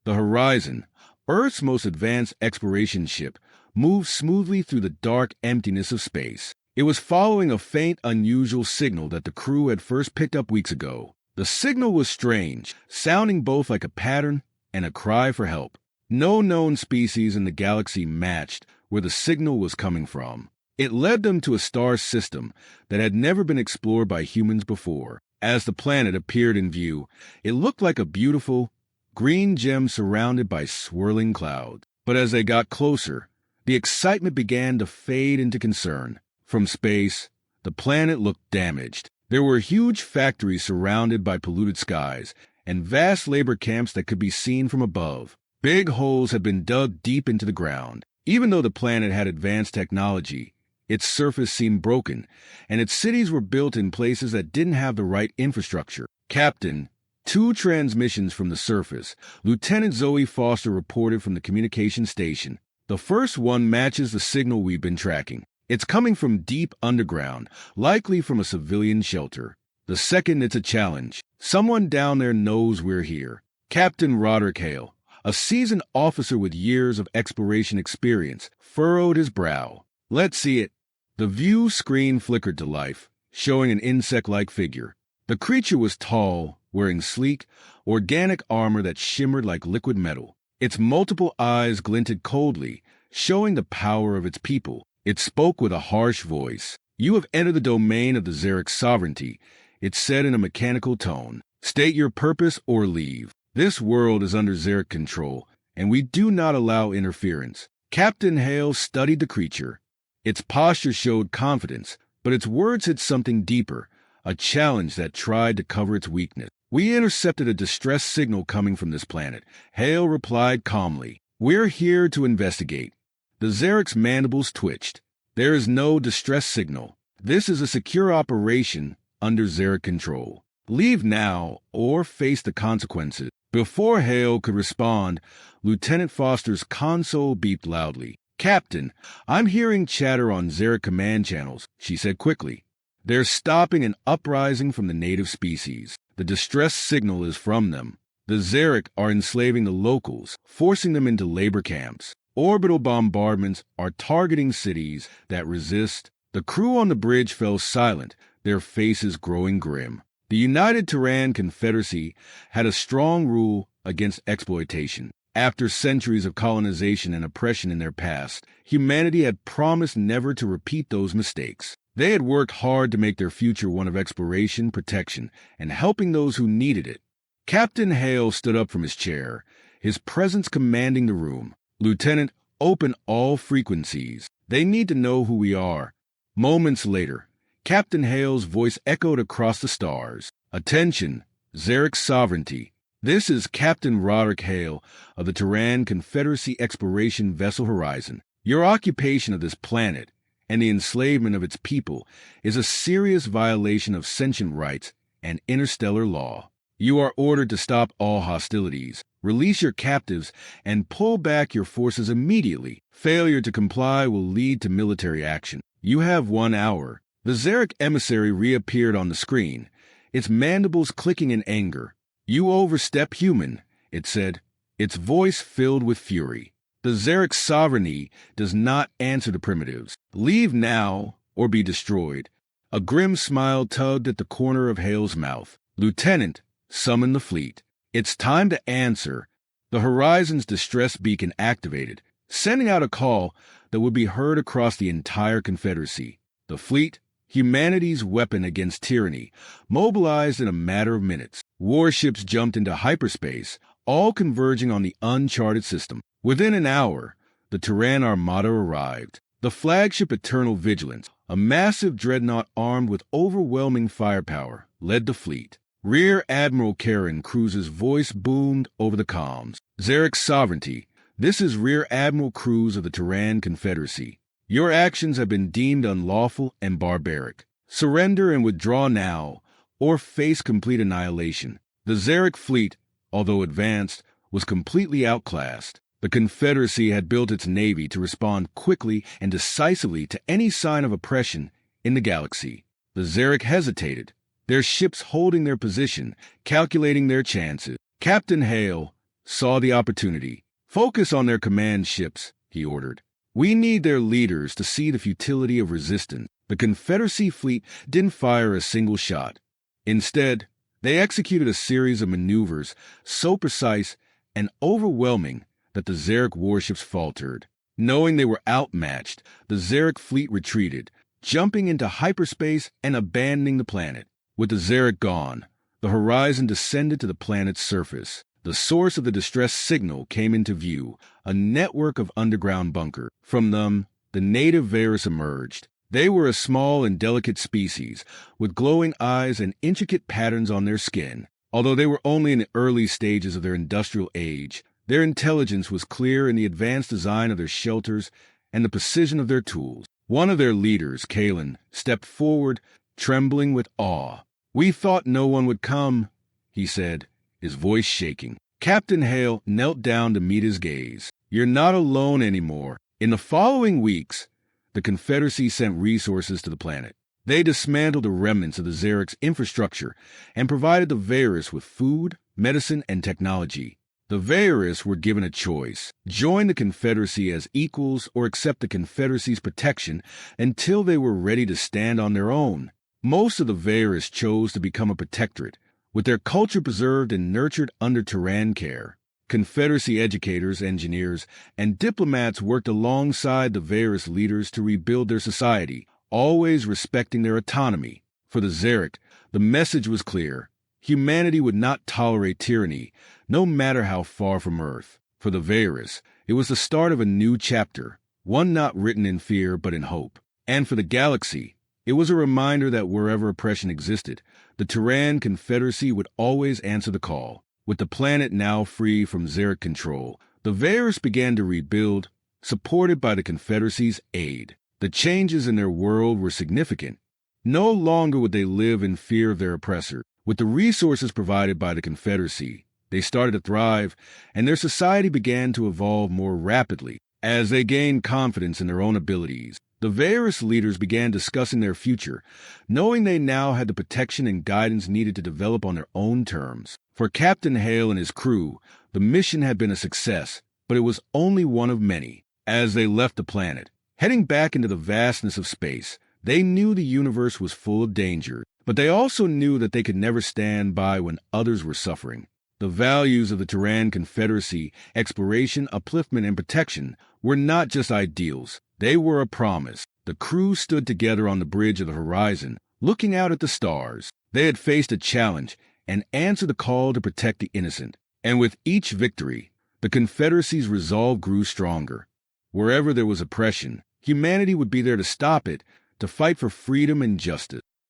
The Horizon, Earth's most advanced exploration ship, moved smoothly through the dark emptiness of space. It was following a faint, unusual signal that the crew had first picked up weeks ago. The signal was strange, sounding both like a pattern and a cry for help. No known species in the galaxy matched where the signal was coming from. It led them to a star system that had never been explored by humans before. As the planet appeared in view, it looked like a beautiful, green gem surrounded by swirling clouds. But as they got closer, the excitement began to fade into concern. From space, the planet looked damaged. There were huge factories surrounded by polluted skies, and vast labor camps that could be seen from above. Big holes had been dug deep into the ground. Even though the planet had advanced technology, its surface seemed broken, and its cities were built in places that didn't have the right infrastructure. Captain, 2 transmissions from the surface. Lieutenant Zoe Foster reported from the communication station. The first one matches the signal we've been tracking. It's coming from deep underground, likely from a civilian shelter. The second, it's a challenge. Someone down there knows we're here. Captain Roderick Hale, a seasoned officer with years of exploration experience, furrowed his brow. Let's see it. The view screen flickered to life, showing an insect-like figure. The creature was tall, wearing sleek, organic armor that shimmered like liquid metal. Its multiple eyes glinted coldly, showing the power of its people. It spoke with a harsh voice. "You have entered the domain of the Zharik Sovereignty," it said in a mechanical tone. "State your purpose or leave. This world is under Zharik control, and we do not allow interference." Captain Hale studied the creature. Its posture showed confidence, but its words hid something deeper, a challenge that tried to cover its weakness. "We intercepted a distress signal coming from this planet," Hale replied calmly. "We're here to investigate." The Zharik's mandibles twitched. "There is no distress signal. This is a secure operation under Zharik control. Leave now or face the consequences." Before Hale could respond, Lieutenant Foster's console beeped loudly. "Captain, I'm hearing chatter on Zharik command channels," she said quickly. "They're stopping an uprising from the native species. The distress signal is from them. The Zharik are enslaving the locals, forcing them into labor camps. Orbital bombardments are targeting cities that resist." The crew on the bridge fell silent, their faces growing grim. The United Teran Confederacy had a strong rule against exploitation. After centuries of colonization and oppression in their past, humanity had promised never to repeat those mistakes. They had worked hard to make their future one of exploration, protection, and helping those who needed it. Captain Hale stood up from his chair, his presence commanding the room. "Lieutenant, open all frequencies. They need to know who we are." Moments later, Captain Hale's voice echoed across the stars. "Attention, Zharik Sovereignty. This is Captain Roderick Hale of the Teran Confederacy exploration vessel Horizon. Your occupation of this planet and the enslavement of its people is a serious violation of sentient rights and interstellar law. You are ordered to stop all hostilities, release your captives, and pull back your forces immediately. Failure to comply will lead to military action. You have 1 hour." The Zharik emissary reappeared on the screen, its mandibles clicking in anger. "You overstep, human," it said, its voice filled with fury. "The Zharik Sovereignty does not answer to primitives. Leave now or be destroyed." A grim smile tugged at the corner of Hale's mouth. "Lieutenant, summon the fleet. It's time to answer." The Horizon's distress beacon activated, sending out a call that would be heard across the entire Confederacy. The fleet, humanity's weapon against tyranny, mobilized in a matter of minutes. Warships jumped into hyperspace, all converging on the uncharted system. Within an hour, the Teran Armada arrived. The flagship Eternal Vigilance, a massive dreadnought armed with overwhelming firepower, led the fleet. Rear Admiral Karen Cruz's voice boomed over the comms. "Zharik Sovereignty, this is Rear Admiral Cruz of the Teran Confederacy. Your actions have been deemed unlawful and barbaric. Surrender and withdraw now, or face complete annihilation." The Zharik fleet, although advanced, was completely outclassed. The Confederacy had built its navy to respond quickly and decisively to any sign of oppression in the galaxy. The Zharik hesitated, their ships holding their position, calculating their chances. Captain Hale, saw the opportunity. "Focus on their command ships," he ordered. "We need their leaders to see the futility of resistance." The Confederacy fleet didn't fire a single shot. Instead, they executed a series of maneuvers so precise and overwhelming that the Zharik warships faltered. Knowing they were outmatched, the Zharik fleet retreated, jumping into hyperspace and abandoning the planet. With the Zharik gone, the horizon descended to the planet's surface. The source of the distress signal came into view, a network of underground bunkers. From them, the native Vaeris emerged. They were a small and delicate species, with glowing eyes and intricate patterns on their skin. Although they were only in the early stages of their industrial age, their intelligence was clear in the advanced design of their shelters and the precision of their tools. One of their leaders, Kalen, stepped forward, trembling with awe. "We thought no one would come," he said, his voice shaking. Captain Hale knelt down to meet his gaze. "You're not alone anymore." In the following weeks, the Confederacy sent resources to the planet. They dismantled the remnants of the Zharik's infrastructure and provided the Vaeris with food, medicine, and technology. The Vaeris were given a choice: join the Confederacy as equals or accept the Confederacy's protection until they were ready to stand on their own. Most of the Vaeris chose to become a protectorate, with their culture preserved and nurtured under Teran care. Confederacy educators, engineers, and diplomats worked alongside the Vaeris leaders to rebuild their society, always respecting their autonomy. For the Zharik, the message was clear: humanity would not tolerate tyranny, no matter how far from Earth. For the Vaeris, it was the start of a new chapter, one not written in fear but in hope. And for the galaxy, it was a reminder that wherever oppression existed, the Teran Confederacy would always answer the call. With the planet now free from Zharik control, the Vaeris began to rebuild, supported by the Confederacy's aid. The changes in their world were significant. No longer would they live in fear of their oppressor. With the resources provided by the Confederacy, they started to thrive, and their society began to evolve more rapidly. As they gained confidence in their own abilities, the Vaeris leaders began discussing their future, knowing they now had the protection and guidance needed to develop on their own terms. For Captain Hale and his crew, the mission had been a success, but it was only one of many. As they left the planet, heading back into the vastness of space, they knew the universe was full of danger, but they also knew that they could never stand by when others were suffering. The values of the Teran Confederacy, exploration, upliftment, and protection, were not just ideals. They were a promise. The crew stood together on the bridge of the horizon, looking out at the stars. They had faced a challenge and answered the call to protect the innocent. And with each victory, the Confederacy's resolve grew stronger. Wherever there was oppression, humanity would be there to stop it, to fight for freedom and justice.